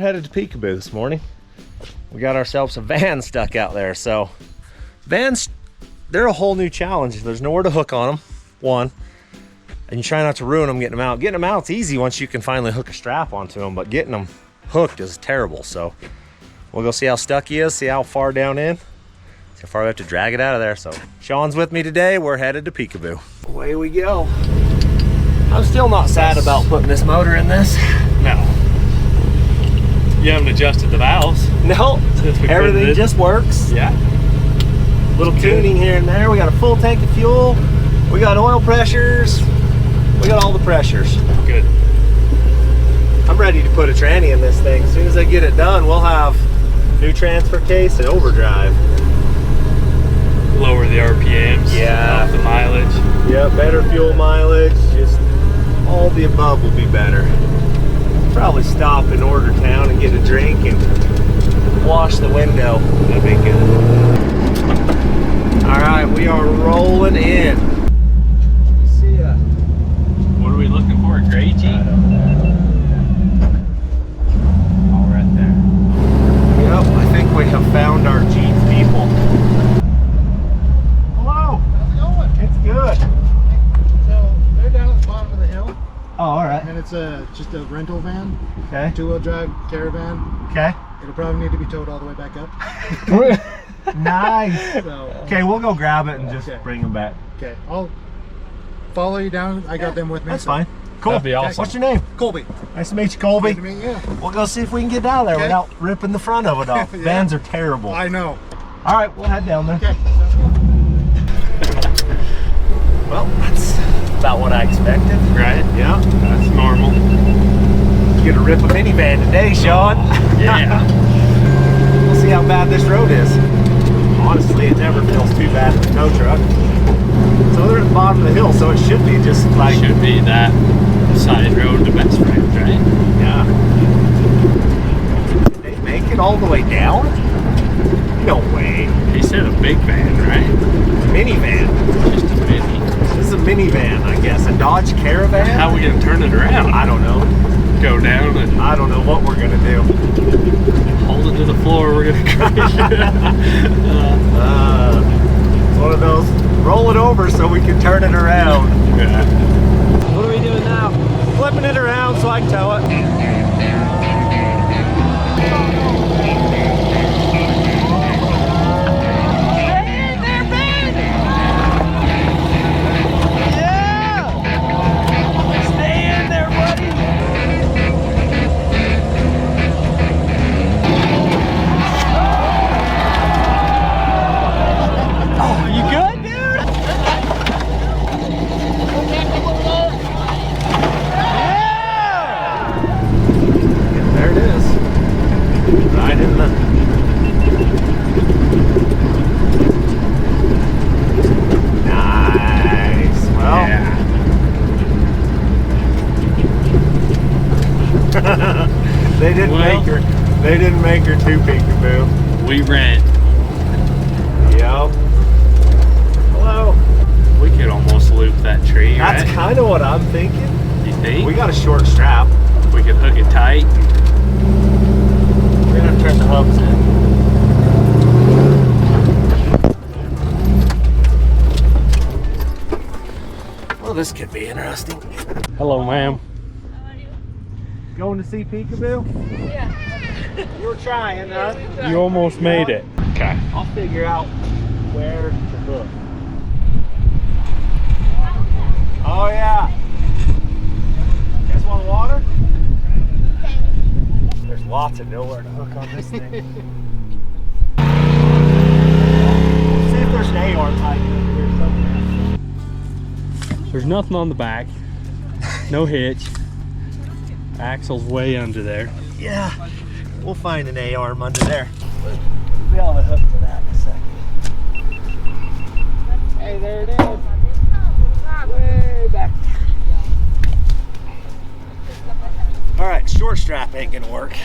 headed to Peekaboo this morning. We got ourselves a van stuck out there. So vans, they're a whole new challenge. There's nowhere to hook on them, one. And you try not to ruin them getting them out. Getting them out's easy once you can finally hook a strap onto them, but getting them hooked is terrible. So we'll go see how stuck he is, see how far down in, see how far we have to drag it out of there. So Sean's with me today. We're headed to Peekaboo. Away we go. I'm still not sad about putting this motor in this. No. You haven't adjusted the valves. No, everything just works. Yeah. Little tuning here and there. We got a full tank of fuel. We got oil pressures. We got all the pressures. Good. I'm ready to put a tranny in this thing. As soon as I get it done, we'll have new transfer case and overdrive. Lower the RPMs. Yeah. Off the mileage. Yeah, better fuel mileage. Just all the above will be better. Probably stop in Order Town and get a drink and wash the window. That'd be good. All right, we are rolling in. See ya. What are we looking for? A gray Jeep? Right over there. All right there. Yep, I think we have found our Jeep people. Hello. How's it going? It's good. So they're down at the bottom of the hill, Oh, all right. and it's just a rental van, Okay. two-wheel drive caravan. Okay. It'll probably need to be towed all the way back up. Nice. So Okay, we'll go grab it and just Okay. bring them back. okay, I'll follow you down. I got them with me. That's so- fine. Cool. That'd be awesome. What's your name? Colby. Nice to meet you, Colby. Good to meet you. We'll go see if we can get down there Okay. without ripping the front of it off. Yeah. Vans are terrible. I know. All right, we'll head down there. Okay. Sounds good. Well, that's about what I expected. Right? Yeah. That's normal. You're gonna rip a minivan today, Sean. Yeah. We'll see how bad this road is. Honestly, it never feels too bad in a tow truck. So they're at the bottom of the hill, so it should be just like... Should be that side road the best friend, right? Yeah. Did they make it all the way down? No way. He said a big van, right? Minivan. Just a mini. This is a minivan, I guess. A Dodge Caravan? How are we gonna turn it around? I don't know. Go down and I don't know what we're gonna do. hold it to the floor. We're gonna crash it. It's one of those, roll it over so we can turn it around. Yeah. What are we doing now? Flipping it around so I can tow it. They didn't make her too peekaboo. We ran. Yep. Hello. We could almost loop that tree, That's right? kind of what I'm thinking. You think? We got a short strap. We could hook it tight. We're gonna turn the hubs in. Well, this could be interesting. Hello, ma'am. Going to see peekaboo? Yeah. You were trying, huh? You almost made it. Okay. I'll figure out where to hook. Oh yeah. You guys want water? There's lots of nowhere to hook on this thing. See if there's an AR type over here somewhere. There's nothing on the back. No hitch. Axle's way under there. Yeah, we'll find an A-arm under there. We'll be able to hook to that in a second. Hey, there it is. Way back. All right, short strap ain't gonna work.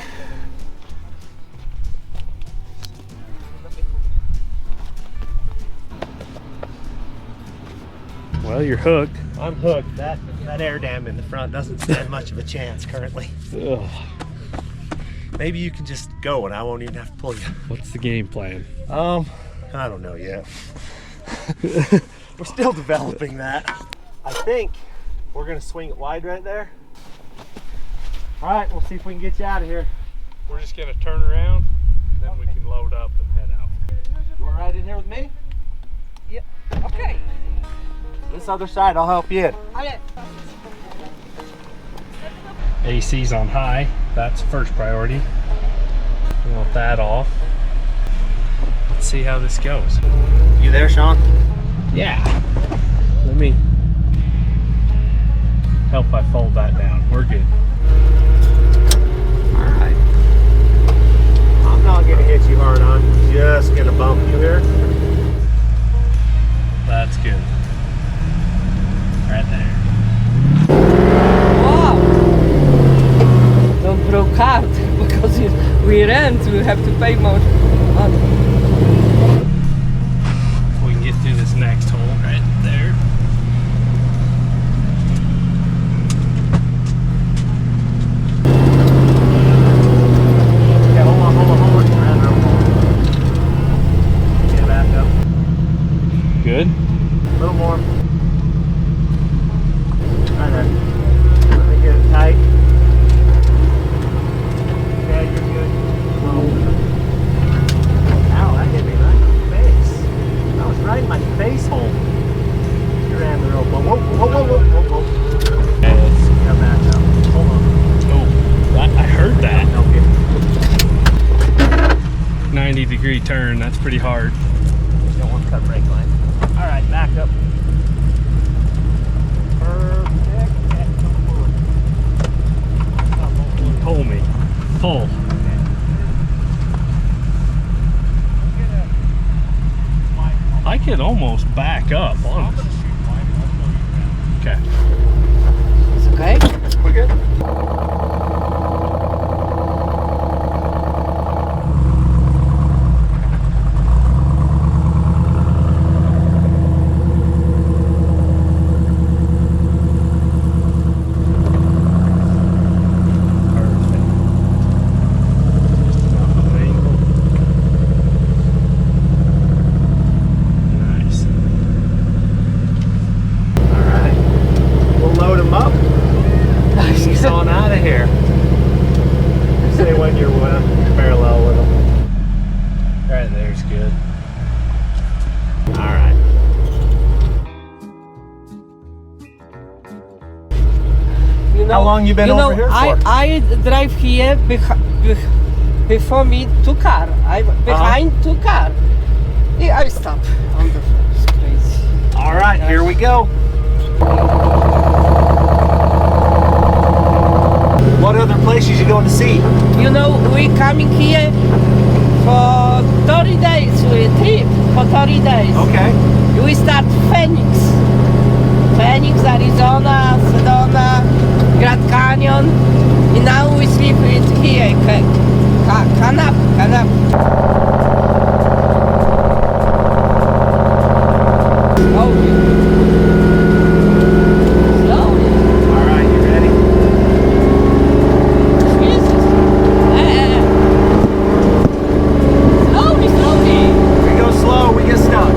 Well, you're hooked. I'm hooked. That air dam in the front doesn't stand much of a chance currently. Ugh. maybe you can just go and I won't even have to pull you. What's the game plan? I don't know yet. We're still developing that. I think we're gonna swing it wide right there. All right, we'll see if we can get you out of here. We're just gonna turn around, and then we can load up and head out. You want to ride in here with me? Yeah. Okay. This other side, I'll help you in. Ale. AC's on high. That's first priority. We want that off. Let's see how this goes. You there, Sean? Yeah. Let me help I fold that down. We're good. All right. I'm not gonna hit you hard on. Just gonna bump you here. That's good. Right there. Wow. Don't broke hard because we rent. We have to pay more money. We can get through this next hole right there. Okay, hold on. Get back up. Good. A little more. Right there. Let me get it tight. Okay, you're good. Ow, that hit me right in the face. That was right in my face hole. You ran the rope. Whoa. Yes. Come back up. Hold on. Oh, I heard that. Okay. 90-degree turn. That's pretty hard. Don't want to cut brake line. All right, back up. Perfect. Okay, come forward. Pull me. Pull. I could almost back up on it. Okay. It's okay. We're good. He's on out of here. Say when you're parallel with him. Right there's good. All right. You know, How long you been over here for? I drive here before me 2 car. I behind 2 car. Yeah, I stop on the floor. It's crazy. All right, here we go. What other places you going to see? You know, we coming here for 30 days. We trip for 30 days. Okay. We start Phoenix, Arizona, Sedona, Grand Canyon. And now we sleep with here, Canap. Oh. All right, you ready? If we go slow, we get stuck.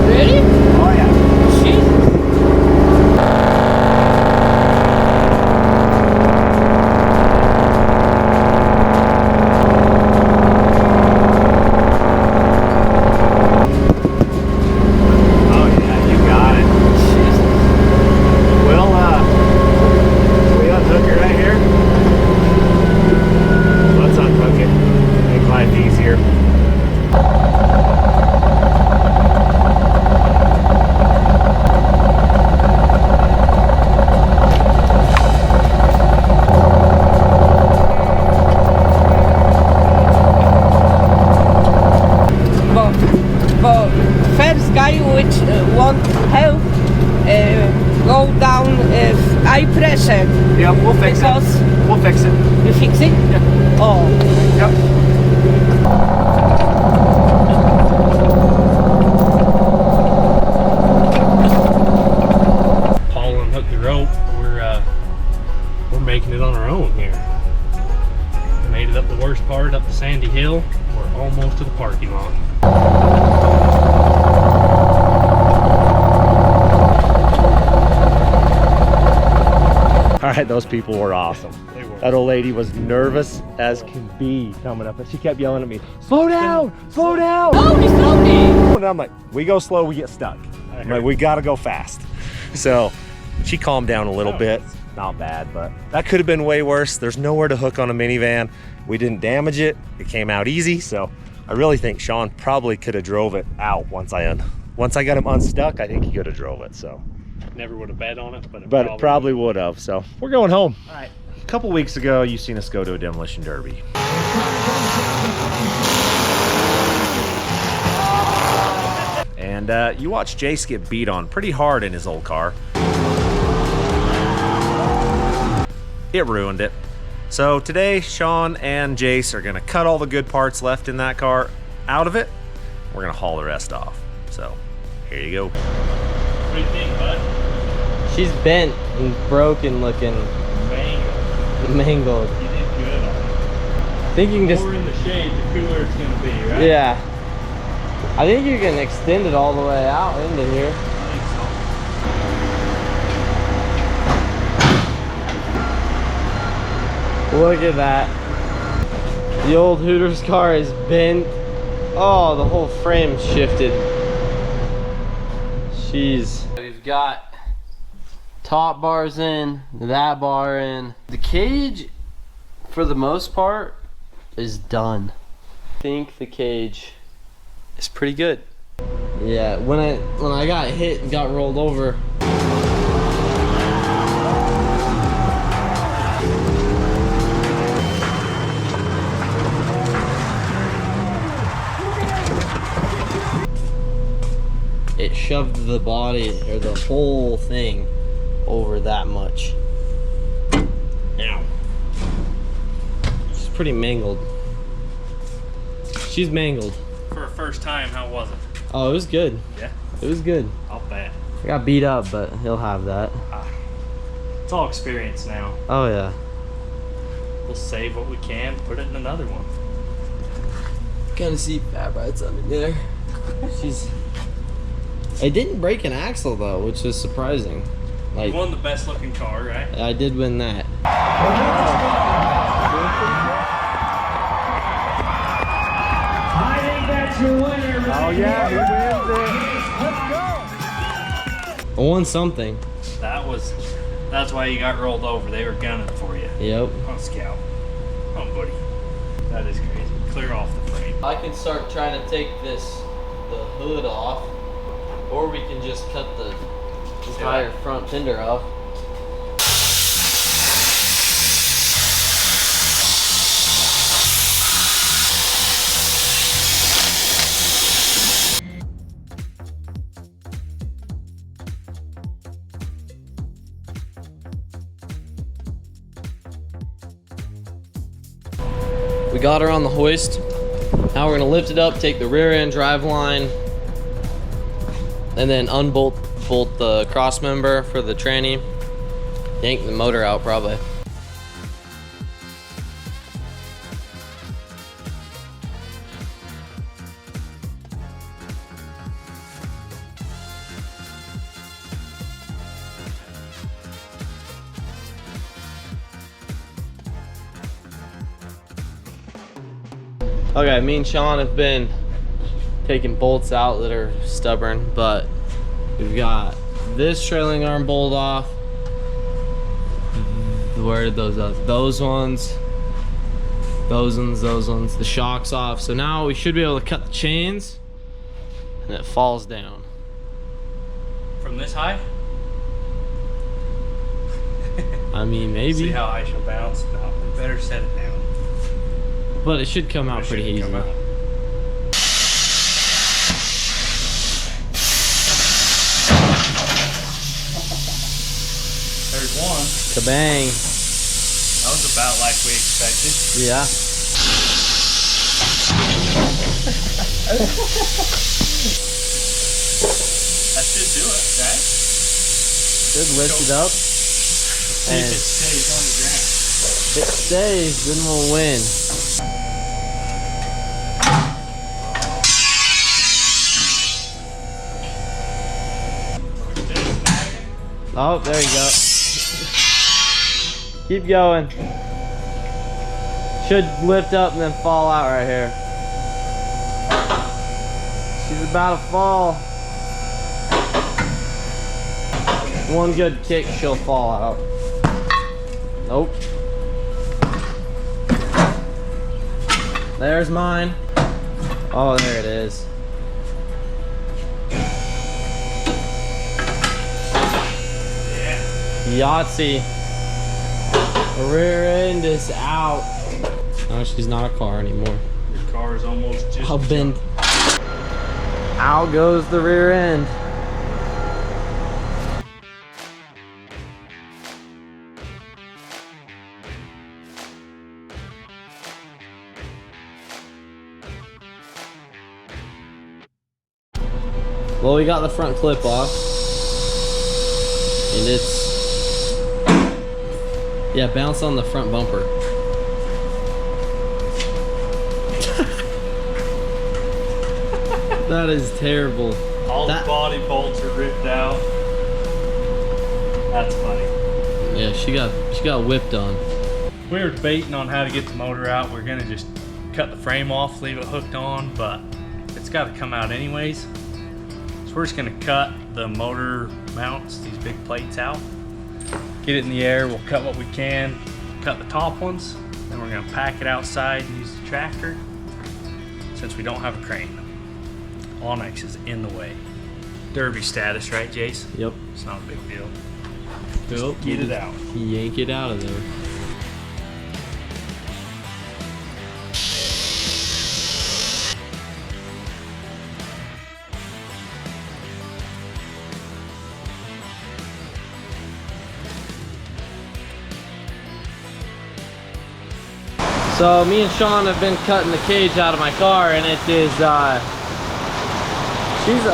Really? Oh yeah. Oh yeah, you got it. Well, we unhook it right here. Let's unhook it. Make life easier. But first guy which want help go down high pressure. Yeah, we'll fix Because- it. We'll fix it. You fix it? Yeah. Oh. Yep. Paul unhooked the rope. We're making it on our own here. Made it right, those people were awesome. They were. That old lady was nervous as can be coming up, and she kept yelling at me, slow down, slow down. Slowly. And I'm like, we go slow, we get stuck. I'm like, we gotta go fast. So she calmed down a little bit. Not bad, but that could have been way worse. There's nowhere to hook on a minivan. We didn't damage it. It came out easy. So I really think Sean probably could have drove it out once I got him unstuck. I think he could have drove it. So Never would have bet on it, but it probably would have. So we're going home. All right. A couple weeks ago, you seen us go to a demolition derby. And you watched Jace get beat on pretty hard in his old car. It ruined it. So today, Sean and Jace are gonna cut all the good parts left in that car out of it. We're gonna haul the rest off. So here you go. What do you think, bud? She's bent and broken looking. Mangled. You did good on it. I think you can The just, more in the shade, the cooler it's gonna be, right? yeah. I think you can extend it all the way out into here. I think so. Look at that. The old Hooters car is bent. Oh, the whole frame shifted. Jeez. We've got top bars in, that bar in. The cage, for the most part, is done. I think the cage is pretty good. Yeah, when I got hit and got rolled over, it shoved the body or the whole thing over that much. Ow. She's pretty mangled. She's mangled. For a first time, how was it? Oh, it was good. Yeah? It was good. I'll bet. I got beat up, but he'll have that. It's all experience now. Oh yeah. We'll save what we can, put it in another one. Gonna see Fab Rats under there. She's. It didn't break an axle though, which is surprising. You Like, won the best looking car, right? I did win that. I think that's your winner. Oh yeah, he wins it. I won something. That's why you got rolled over. They were gunning for you. Yep. On Scout. Oh, buddy. That is crazy. Clear off the frame. I can start trying to take the hood off, or we can just cut the entire front fender off. We got her on the hoist. Now we're gonna lift it up, take the rear end drive line, and then bolt the cross member for the tranny. Yank the motor out probably. Okay, me and Sean have been taking bolts out that are stubborn, but we've got this trailing arm bolt off. Where did those others? Those ones, the shock's off. So now we should be able to cut the chains and it falls down. From this high? I mean, maybe. See how high she'll bounce? No, we better set it down. But it should come out pretty easy. Come out. There's one. Kabang. That was about like we expected. Yeah. That should do it, right? Should lift it up. See if it stays on the ground. If it stays, then we'll win. Oh, there you go. Keep going. Should lift up and then fall out right here. She's about to fall. One good kick, she'll fall out. Nope. There's mine. Oh, there it is. Yahtzee. Rear end is out. No, she's not a car anymore. Your car is almost just I'll bend. Out goes the rear end. Well, we got the front clip off, and it's, yeah, bounce on the front bumper. That is terrible. all the body bolts are ripped out. That's funny. Yeah, she got whipped on. We were debating on how to get the motor out. We're gonna just cut the frame off, leave it hooked on, but it's got to come out anyways. So we're just gonna cut the motor mounts, these big plates out, get it in the air. We'll cut what we can, cut the top ones, then we're gonna pack it outside and use the tractor since we don't have a crane. Onx is in the way. Derby status, right, Jace? Yep. It's not a big deal. Just Get it out. Yank it out of there. So me and Sean have been cutting the cage out of my car, and it is she's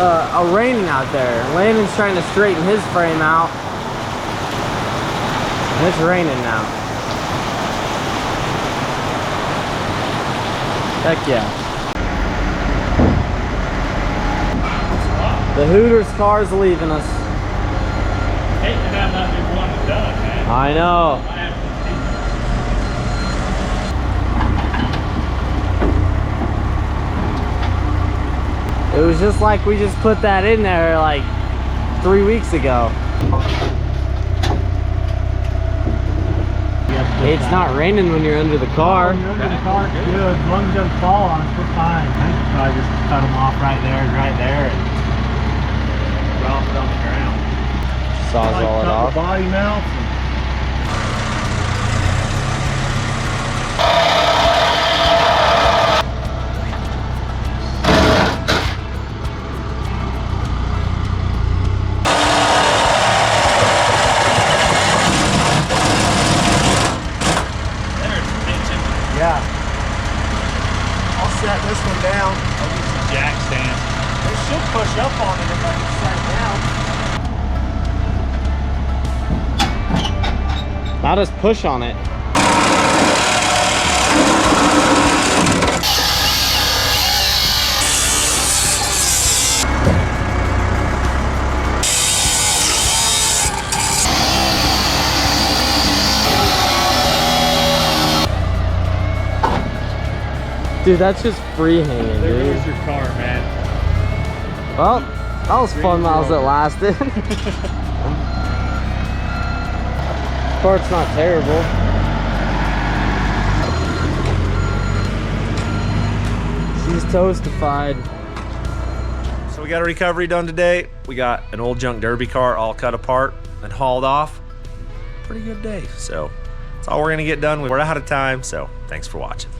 raining out there. Landon's trying to straighten his frame out, and it's raining now. Heck yeah. The Hooters car's leaving us. Hate to have that be one and done, man. I know. It was just like we just put that in there like 3 weeks ago. It's not raining when you're under the car. When you're under the car, it's good. As long as it doesn't fall on us, we're fine. I could probably just cut them off right there, and Drop it on the ground. Sawzall it off. the body mounts. Yeah. I'll set this one down. I'll get some jack stands. It should push up on it if I can set it down. Now just push on it. Dude, that's just free hanging, There dude. goes your car, man. Well, that was fun while it lasted. Cart's not terrible. She's toastified. So we got a recovery done today. We got an old junk derby car all cut apart and hauled off. Pretty good day. So that's all we're gonna get done. We're out of time, so thanks for watching.